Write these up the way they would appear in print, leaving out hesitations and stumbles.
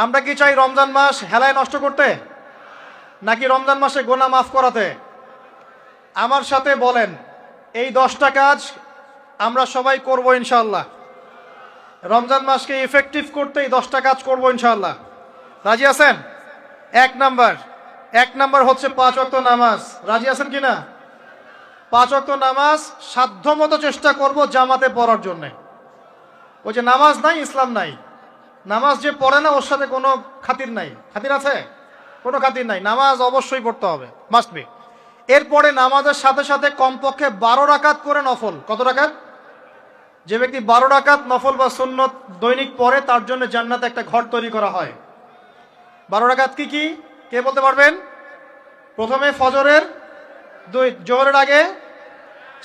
আমরা কি চাই রমজান মাস হেলায় নষ্ট করতে, নাকি রমজান মাসে গোনা মাফ করাতে? আমার সাথে বলেন, এই 10টা কাজ আমরা সবাই করব ইনশাআল্লাহ। রমজান মাসকে ইফেক্টিভ করতে এই 10টা কাজ করব ইনশাআল্লাহ। রাজি আছেন? এক নাম্বার হচ্ছে 5 ওয়াক্ত নামাজ। রাজি আছেন কিনা? 5 ওয়াক্ত নামাজ সাধ্যমতো চেষ্টা করব জামাতে পড়ার জন্য। ওই যে নামাজ নাই ইসলাম নাই, নামাজ যে পড়ে না ওর সাথে কোনো খাতির নাই। খাতির আছে? কোনো খাতির নাই। নামাজ অবশ্যই পড়তে হবে, মাস্ট বি। এরপরে নামাজের সাথে সাথে কমপক্ষে 12 রাকাত করে নফল। কত রাকাত? যে ব্যক্তি 12 রাকাত নফল বা সুন্নত দৈনিক পড়ে তার জন্য জান্নাতে একটা ঘর তৈরি করা হয়। 12 রাকাত কি কি কে বলতে পারবেন? প্রথমে ফজরের 2, জোহরের আগে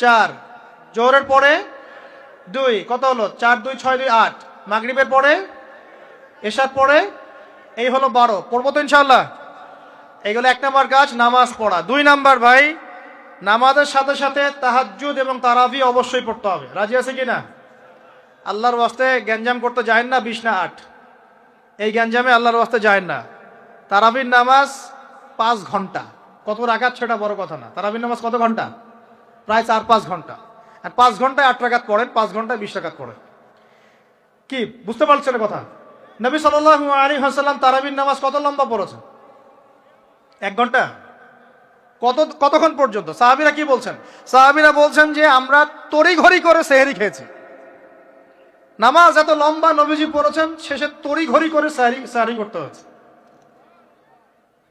4, জোহরের পরে 2, কত হলো? 4 2 6 2 8, মাগরিবের পরে, এশার পরে, এই হলো 12। পড়বো তো ইনশাআল্লাহ? এইগুলো 1 নাম্বার কাজ, নামাজ পড়া। 2 নাম্বার ভাই, নামাজের সাথে সাথে তাহাজ্জুদ এবং তারাবি অবশ্যই পড়তে হবে। রাজি আছে কিনা? আল্লাহর ওয়াস্তে গ্যাঞ্জাম করতে যায় না 20 না 8, এই গ্যাঞ্জামে আল্লাহর ওয়াস্তে যায় না। তারাবির নামাজ 5 ঘন্টা। কত রাকাত সেটা বড় কথা না। তারাবির নামাজ কত ঘন্টা? প্রায় 4-5 ঘন্টা। আর 5 ঘন্টায় 8 রাকাত পড়েন, 5 ঘন্টায় 20 রাকাত পড়েন। কি বুঝতে পারছেন কথা? নবী সাল্লাল্লাহু আলাইহি ওয়াসাল্লাম তারাবির নামাজ কত লম্বা পড়েছেন? 1 ঘন্টা। কতক্ষণ পর্যন্ত? সাহাবীরা কি বলছেন? সাহাবীরা বলছেন যে আমরা তড়িঘড়ি করে সেহরি খেয়েছি। নামাজ এত লম্বা নবীজি পড়েছেন, শেষে তড়িঘড়ি করে সাহরি করতে হয়েছে।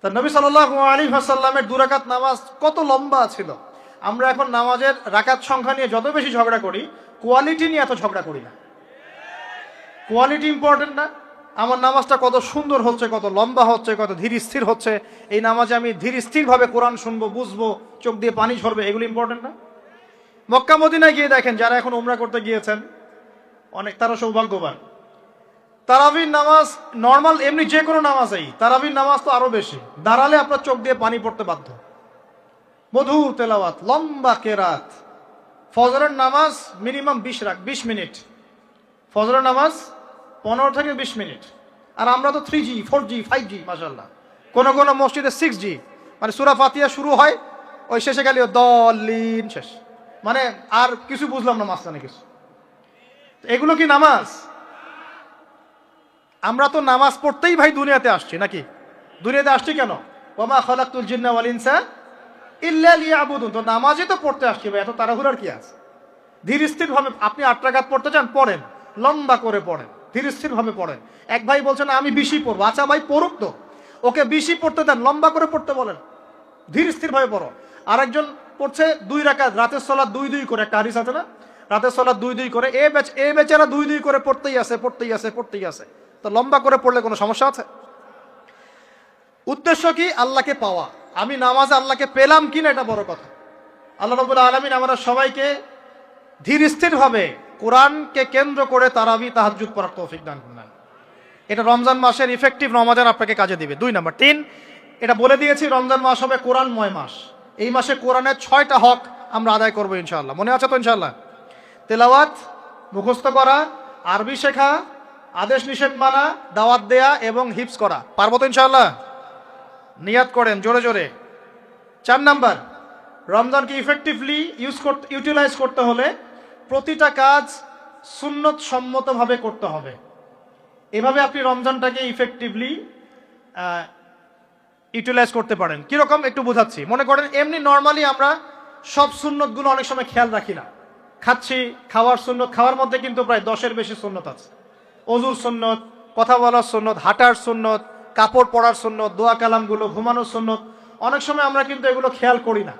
তা নবী সাল্লাল্লাহু আলাইহি ওয়াসাল্লামের 2 রাকাত নামাজ কত লম্বা ছিল। আমরা এখন নামাজের রাকাত সংখ্যা নিয়ে যত বেশি ঝগড়া করি, কোয়ালিটি নিয়ে এত ঝগড়া করি না। কোয়ালিটি ইম্পর্টেন্ট না? আমার নামাজটা কত সুন্দর হচ্ছে, কত লম্বা হচ্ছে, কত ধীর স্থির হচ্ছে, এই নামাজে আমি ধীর স্থিরভাবে কোরআন শুনবো, বুঝবো, চোখ দিয়ে পানি ঝরবে, এগুলো ইম্পর্টেন্ট না? মক্কা মদিনায় গিয়ে দেখেন, যারা এখন উমরা করতে গিয়েছেন অনেক, তারা সৌভাগ্যবান। তারাবির নামাজ নর্মাল এমনি যে কোনো নামাজেই, তারাবির নামাজ তো আরো বেশি। দাঁড়ালে আপনার চোখ দিয়ে পানি পড়তে বাধ্য। মধুর তেলাওয়াত, লম্বা কেরাত। ফজরের নামাজ মিনিমাম 20 মিনিট। ফজরের নামাজ 15 থেকে 20 মিনিট। আর আমরা তো 3G 4G 5G মাশাআল্লাহ। কোন কোন মসজিদে 6G, মানে সূরা ফাতিহা শুরু হয়, ওই শেষে গেলে দলিন শেষ, মানে আর কিছু বুঝলাম না মাঝখানে কিছু। এগুলো কি নামাজ? আমরা তো নামাজ পড়তেই ভাই দুনিয়াতে আসছি, নাকি? দুনিয়াতে আসছি কেন? ওমা খালাকতুল জিন্না ওয়াল ইনসা ইল্লা লিয়াবুদুন। তো নামাজই তো পড়তে আসছি ভাই, এত তাড়াহুড়ার কি আছে? ধীর স্থির ভাবে আপনি 8 রাকাত পড়তে চান, পড়েন, লম্বা করে পড়েন, ধীর স্থির ভাবে পড়েন। এক ভাই বলছেন আমি 20 পড়বো। আচ্ছা ভাই পড়ুক তো, ওকে 20 পড়তে দেন, লম্বা করে পড়তে বলেন, ধীর স্থির ভাবে পড়ো। আরেকজন পড়ছে 2 রাকাত, রাতের সালাত 2-2 করে, একটা হাদিস আছে না, রাতের সালাত 2-2 করে। এই বেচারা 2-2 করে পড়তেই আছে। তো লম্বা করে পড়লে কোনো সমস্যা আছে? উদ্দেশ্য কি? আল্লাহকে পাওয়া। আমি নামাজে আল্লাহকে পেলাম কিনা এটা বড় কথা। আল্লাহ রাব্বুল আলামিন আমরা সবাইকে ধীর স্থির ভাবে কোরআনকে কেন্দ্র করে তারাবি তাহাজ্জুদ পড়ার তৌফিক দান করুন। এটা রমজান মাসের ইফেক্টিভ রমাজান আপনাকে কাজে দিবে। 2 নাম্বার। 3, এটা বলে দিয়েছি, রমজান মাস হবে কোরআনময় মাস। এই মাসে কোরআনের 6টা হক আমরা আদায় করবো ইনশাআল্লাহ। মনে আছে তো ইনশাআল্লাহ? তেলাওয়াত, মুখস্থ করা, আরবি শেখা, আদেশ নিষেধ মানা, দাওয়াত দেয়া এবং হিফজ করা। পারবো তো ইনশাআল্লাহ? নিয়াত করেন জোরে জোরে। 4 নাম্বার, রমজানকে ইফেক্টিভলি ইউটিলাইজ করতে হলে প্রতিটা কাজ সুন্নত সম্মতভাবে করতে হবে। এভাবে আপনি রমজানটাকে ইফেক্টিভলি ইউটিলাইজ করতে পারেন। কিরকম একটু বোঝাচ্ছি। মনে করেন এমনি নর্মালি আমরা সব সুন্নতগুলো অনেক সময় খেয়াল রাখি না। খাচ্ছি, খাওয়ার সুন্নত, খাওয়ার মধ্যে কিন্তু প্রায় 10-এর বেশি সুন্নত আছে। অজুর সুন্নত, কথা বলার সুন্নত, হাঁটার সুন্নত, কাপড় পরার সুন্নত, দোয়া কালামগুলো, ঘুমানোর সুন্নত, অনেক সময় আমরা কিন্তু এগুলো খেয়াল করি না।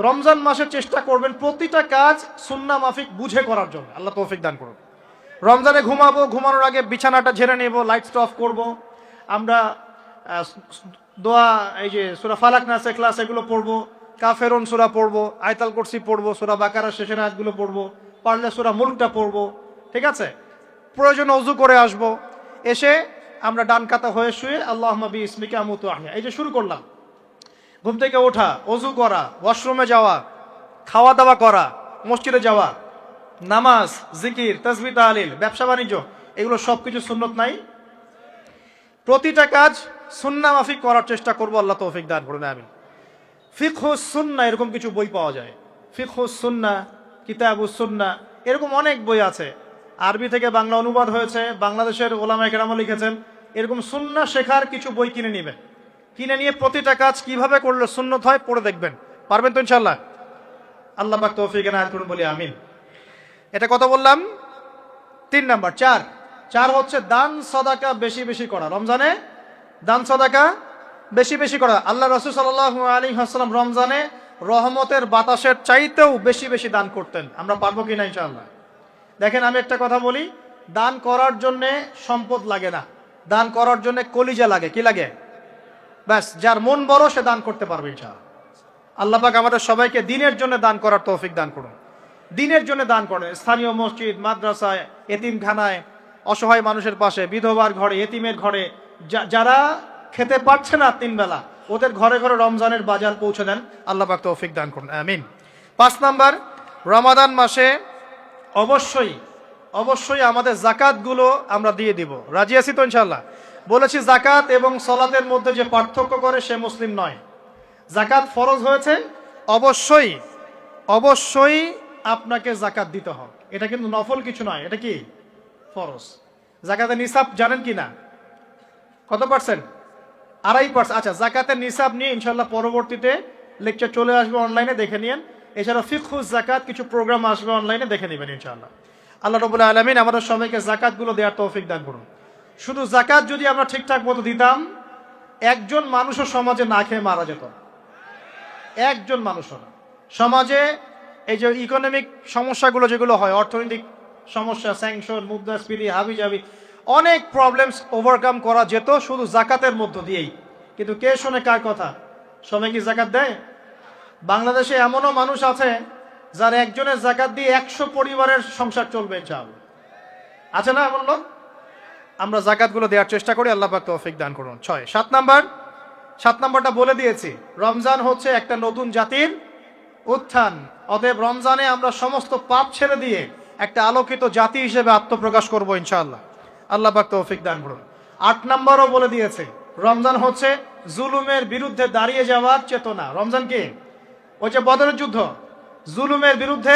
রমজান মাসে চেষ্টা করবেন প্রতিটা কাজ সুন্নাহ মাফিক বুঝে করার জন্য। আল্লাহ তৌফিক দান করুন। রমজানে ঘুমাবো, ঘুমানোর আগে বিছানাটা ঝেড়ে নেব, লাইটস অফ করব, আমরা দোয়া, এই যে সূরা ফালাক নাস ইখলাস এগুলো পড়বো, কাফেরুন সূরা পড়বো, আয়াতুল কুরসি পড়বো, সূরা বাকারার শেষের আয়াতগুলো পড়বো, পারলে সূরা মুলকটা পড়বো, ঠিক আছে? প্রয়োজনে ওযু করে আসবো, এসে আমরা ডান কাতা হয়ে শুয়ে আল্লাহুম্মা বিইসমিকা আমুতু আহইয়া, এই যে শুরু করলাম। ঘুম থেকে ওঠা, ওযু করা, ওয়াশরুমে যাওয়া, খাওয়া দাওয়া করা, মসজিদে যাওয়া, নামাজ, জিকির, তাসবিহ, তাহলিল, ব্যবসা বাণিজ্য, এগুলো সবকিছু সুন্নত নাই? প্রতিটা কাজ সুন্নাহ মাফিক করার চেষ্টা করব, আল্লাহ তৌফিক দান করুন, আমিন। ফিকহুস সুন্নাহ এরকম কিছু বই পাওয়া যায়, ফিকহুস সুন্নাহ, কিতাবুস সুন্নাহ, এরকম অনেক বই আছে। আরবি থেকে বাংলা অনুবাদ হয়েছে, বাংলাদেশের ওলামায়ে কেরামও লিখেছেন। এরকম সুন্নাহ শেখার কিছু বই কিনে নেবেন, কিনে নিয়ে প্রতিটা কাজ কিভাবে করলে সুন্নত হয় পড়ে দেখবেন। পারবেন তো ইনশাআল্লাহ? আল্লাহ পাক তৌফিক এনায়েত করুন, বলি আমিন। এটা কত বললাম? 3 নাম্বার। 4 হচ্ছে দান সদাকা বেশি বেশি করা। রমজানে দান সদাকা বেশি বেশি করা। আল্লাহ রাসূল সাল্লাল্লাহু আলাইহি ওয়াসাল্লাম রমজানে রহমতের বাতাসের চাইতেও বেশি বেশি দান করতেন। আমরা পারবো কিনা ইনশাআল্লাহ? দেখেন, আমি একটা কথা বলি, দান করার জন্যে সম্পদ লাগে না, দান করার জন্য কলিজা লাগে। কি লাগে? ব্যাস, যার মন বড় সে দান করতে পারবে ইনশাআল্লাহ। আল্লাহ পাক আমাদের সবাইকে দিনের জন্য দান করার তৌফিক দান করুন। দিনের জন্য দান করেন, স্থানীয় মসজিদ, মাদ্রাসায়, এতিমখানায়, অসহায় মানুষের পাশে, বিধবার ঘরে, এতিমের ঘরে, যারা খেতে পারছে না 3 বেলা, ওদের ঘরে ঘরে রমজানের বাজার পৌঁছে দেন। আল্লাহ পাক তৌফিক দান করুন, আমিন। 5 নাম্বার, রমাদান মাসে অবশ্যই অবশ্যই আমাদের জাকাতগুলো আমরা দিয়ে দিব। রাজি আছি তো ইনশাআল্লাহ? বলেছি জাকাত এবং সালাতের মধ্যে যে পার্থক্য করে সে মুসলিম নয়। জাকাত ফরজ হয়েছে, অবশ্যই অবশ্যই আপনাকে জাকাত দিতে হবে। এটা কিন্তু নফল কিছু নয়, এটা কি ফরজ। জাকাতের নিসাব জানেন কি না? কত পার্সেন্ট? 2.5%। আচ্ছা, জাকাতের নিসাব নিয়ে ইনশাআল্লাহ পরবর্তীতে লেকচার চলে আসবে, অনলাইনে দেখে নিন। এছাড়া ফিকহুস জাকাত কিছু প্রোগ্রাম আসবে, অনলাইনে দেখে নেবেন ইনশাআল্লাহ। আল্লাহ রাব্বুল আলামিন আমাদের সবাইকে জাকাতগুলো দেওয়ার তৌফিক দান করুন। শুধু জাকাত যদি আমরা ঠিকঠাক মতো দিতাম, একজন মানুষও সমাজে না খেয়ে মারা যেত না। একজন মানুষও না। সমাজে এই যে ইকোনমিক সমস্যাগুলো যেগুলো হয়, অর্থনৈতিক সমস্যা, স্যাংশন, মুদ্রাস্ফীতি, হাবিজাবি, অনেক প্রবলেমস ওভারকাম করা যেত শুধু জাকাতের মধ্য দিয়েই। কিন্তু কে শোনে কার কথা? সবাই কি জাকাত দেয়? বাংলাদেশে এমনও মানুষ আছে যার একজনের জাকাত দিয়ে 100 পরিবারের সংসার চলবে ইনশাআল্লাহ। আছে না এমন লোক? আমরা জাকাতগুলো দেওয়ার চেষ্টা করি, আল্লাহ পাক তৌফিক দান করুন। 7 নাম্বারটা বলে দিয়েছি, রমজান হচ্ছে একটা নতুন জাতির উত্থান। অতএব রমজানে আমরা সমস্ত পাপ ছেড়ে দিয়ে একটা আলোকিত জাতি হিসেবে আত্মপ্রকাশ করব ইনশাআল্লাহ। আল্লাহ পাক তৌফিক দান করুন। 8 নাম্বারও বলে দিয়েছে, রমজান হচ্ছে জুলুমের বিরুদ্ধে দাঁড়িয়ে যাওয়ার চেতনা। রমজান কি? ওই যে বদরের যুদ্ধ, জুলুমের বিরুদ্ধে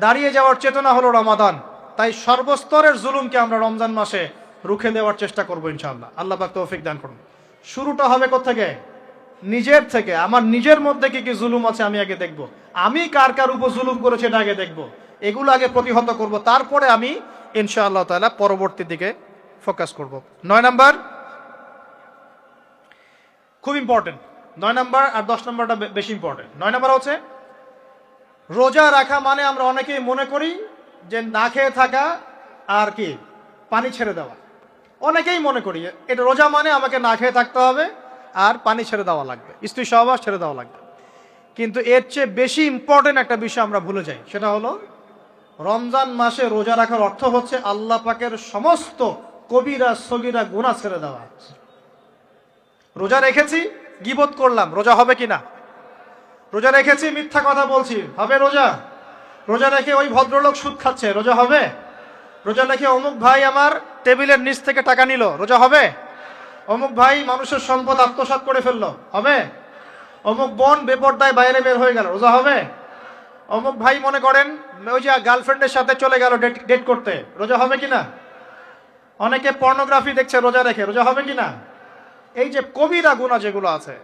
দাঁড়িয়ে যাওয়ার চেতনা হলো রমাদান। তাই সর্বস্তরের জুলুমকে আমরা রমজান মাসে রুখে দেওয়ার চেষ্টা করবো ইনশাআল্লাহ। আল্লাহ পাক তৌফিক দান করুন। শুরুটা হবে কোত্থেকে? নিজের থেকে। আমার নিজের মধ্যে কি কি জুলুম আছে আমি আগে দেখব, আমি কার কার উপর জুলুম করেছি এটা আগে দেখব, এগুলো আগে প্রতিহত করব, তারপরে আমি ইনশাআল্লাহ তাআলা পরবর্তী দিকে ফোকাস করব। 9 নাম্বার খুব ইম্পর্টেন্ট। 9 নাম্বার আর 10 নাম্বারটা বেশি ইম্পর্টেন্ট। 9 নাম্বার হচ্ছে রোজা রাখা মানে আমরা অনেকেই মনে করি যে না খেয়ে থাকা আর কি পানি ছেড়ে দেওয়া। অনেকেই মনে করি এটা রোজা মানে আমাকে না খেয়ে থাকতে হবে আর পানি ছেড়ে দেওয়া লাগবে, স্ত্রী সহবাস ছেড়ে দেওয়া লাগবে। কিন্তু এর চেয়ে বেশি ইম্পর্টেন্ট একটা বিষয় আমরা ভুলে যাই, সেটা হলো রমজান মাসে রোজা রাখার অর্থ হচ্ছে আল্লাহ পাকের সমস্ত কবিরা সগীরা গুনাহ ছেড়ে দেওয়া। রোজা রেখেছি, গীবত করলাম, রোজা হবে কিনা? রোজা রেখেছি, মিথ্যা কথা বলছি, হবে রোজা? রোজা রেখে ওই ভদ্রলোক সুদ খাচ্ছে, রোজা হবে? রোজা রেখে অমুক ভাই আমার টেবিলের নিচ থেকে টাকা নিল, রোজা হবে? অমুক ভাই মানুষের সম্পদ আত্মসাৎ করে ফেললো, হবে? অমুক বোন বেপরদায় বাইরে বের হয়ে গেল, রোজা হবে? অমুক ভাই মনে করেন ওই যে গার্লফ্রেন্ডের সাথে চলে গেল ডেট করতে, রোজা হবে কিনা? অনেকে পর্নোগ্রাফি দেখছে রোজা রেখে, রোজা হবে কিনা? এই যে কবিরা গুনাহ যেগুলো আছে,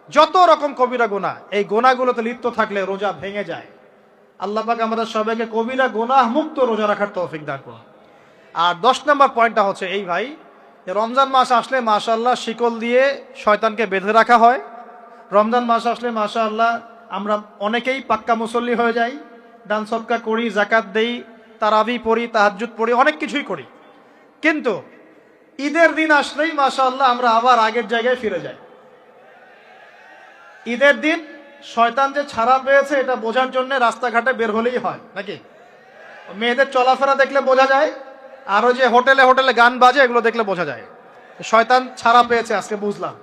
যত রকম কবিরা গুনাহ, এই গুনাহগুলোতে লিপ্ত থাকলে রোজা ভেঙে যায়। আল্লাহ পাক আমাদের সবাইকে কবিরা গুনাহ মুক্ত রোজা রাখার তৌফিক দান করুন। আর 10 নম্বর পয়েন্টটা হচ্ছে এই ভাই, রমজান মাস আসলে মাশাআল্লাহ শিকল দিয়ে শয়তানকে বেঁধে রাখা হয়। রমজান মাস আসলে মাশাআল্লাহ আমরা অনেকেই পাক্কা মুসল্লি হয়ে যাই, দান সদকা করি, জাকাত দেই, তারাবি পড়ি, তাহাজ্জুদ পড়ি, অনেক কিছুই করি। কিন্তু ঈদের দিন আসলেই মাশাআল্লাহ আমরা আবার আগের জায়গায় ফিরে যাই। ঈদের দিন শয়তান যে ছাড়া পেয়েছে এটা বোঝার জন্য রাস্তাঘাটে বের হলেই হয় নাকি? মেয়েদের চলাফেরা দেখলে বোঝা যায়, আর ওই যে হোটেলে হোটেলে গান বাজে এগুলো দেখলে বোঝা যায় শয়তান ছাড়া পেয়েছে, আজকে বুঝলাম।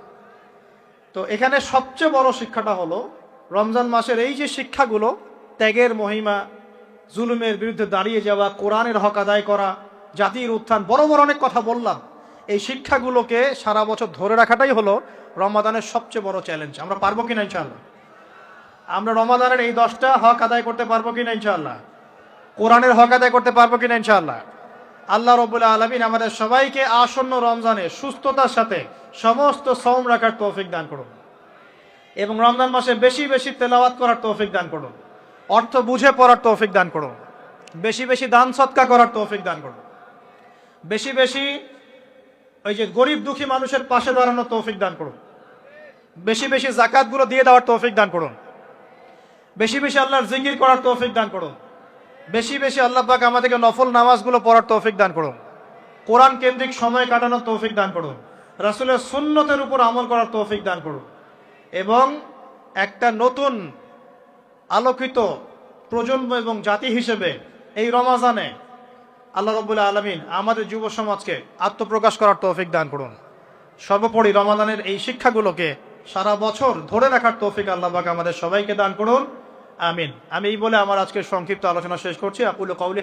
তো এখানে সবচেয়ে বড় শিক্ষাটা হলো রমজান মাসের এই যে শিক্ষাগুলো, ত্যাগের মহিমা, জুলুমের বিরুদ্ধে দাঁড়িয়ে যাওয়া, কোরআনের হক আদায় করা, জাতির উত্থান, বড় বড় অনেক কথা বললাম। এই শিক্ষাগুলোকে সারা বছর ধরে রাখাটাই হলো রমাদানের সবচেয়ে বড় চ্যালেঞ্জ। আমরা পারবো কিনা ইনশাআল্লাহ? আমরা রমাদানের এই 10টা হক আদায় করতে পারবো কিনা ইনশাআল্লাহ? কোরআনের হক আদায় করতে পারবো কিনা ইনশাআল্লাহ? আল্লাহ রাব্বুল আলামিন আমাদের সবাইকে আসন্ন রমজানে সুস্থতার সাথে সমস্ত সওম রাখার তৌফিক দান করুন এবং রমজান মাসে বেশি বেশি তেলাওয়াত করার তৌফিক দান করুন, অর্থ বুঝে পড়ার তৌফিক দান করুন, বেশি বেশি দান সদকা করার তৌফিক দান করুন, বেশি বেশি ওই যে গরিব দুঃখী মানুষের পাশে দাঁড়ানোর তৌফিক দান করুন, বেশি বেশি যাকাতগুলো দিয়ে দেওয়ার তৌফিক দান করুন, বেশি বেশি আল্লাহর জিকির করার তৌফিক দান করুন, বেশি বেশি আল্লাহ পাক আমাদেরকে নফল নামাজগুলো পড়ার তৌফিক দান করুন, কোরআন কেন্দ্রিক সময় কাটানোর তৌফিক দান করুন, রাসূলের সুন্নতের উপর আমল করার তৌফিক দান করুন এবং একটা নতুন আলোকিত প্রজন্ম এবং জাতি হিসেবে এই রমাজানে আল্লাহ রাব্বুল আলামিন আমাদের যুব সমাজকে আত্মপ্রকাশ করার তৌফিক দান করুন। সর্বোপরি রমাদানের এই শিক্ষাগুলোকে সারা বছর ধরে রাখার তৌফিক আল্লাহ পাক আমাদের সবাইকে দান করুন, আমিন। আমি এই বলে আমার আজকের সংক্ষিপ্ত আলোচনা শেষ করছি। আকুলু কওলি